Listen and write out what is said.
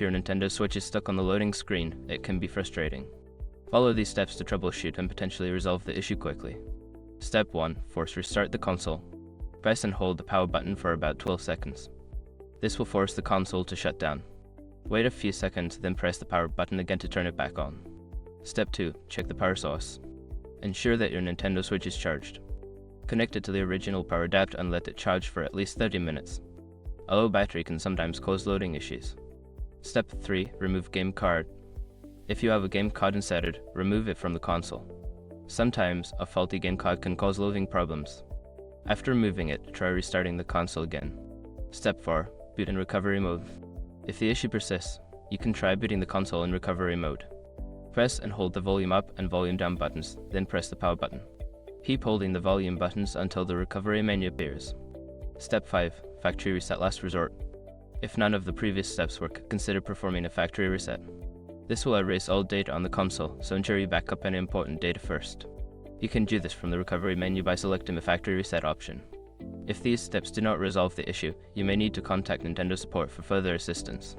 your Nintendo Switch is stuck on the loading screen, it can be frustrating. Follow these steps to troubleshoot and potentially resolve the issue quickly. Step 1. Force restart the console. Press and hold the power button for about 12 seconds. This will force the console to shut down. Wait a few seconds, then press the power button again to turn it back on. Step 2. Check the power source. Ensure that your Nintendo Switch is charged. Connect it to the original power adapter and let it charge for at least 30 minutes. A low battery can sometimes cause loading issues. Step 3. Remove game card. If you have a game card inserted, remove it from the console. Sometimes, a faulty game card can cause loading problems. After removing it, try restarting the console again. Step 4. Boot in recovery mode. If the issue persists, you can try booting the console in recovery mode. Press and hold the volume up and volume down buttons, then press the power button. Keep holding the volume buttons until the recovery menu appears. Step 5. Factory reset last resort. If none of the previous steps work, consider performing a factory reset. This will erase all data on the console, so ensure you back up any important data first. You can do this from the recovery menu by selecting the factory reset option. If these steps do not resolve the issue, you may need to contact Nintendo support for further assistance.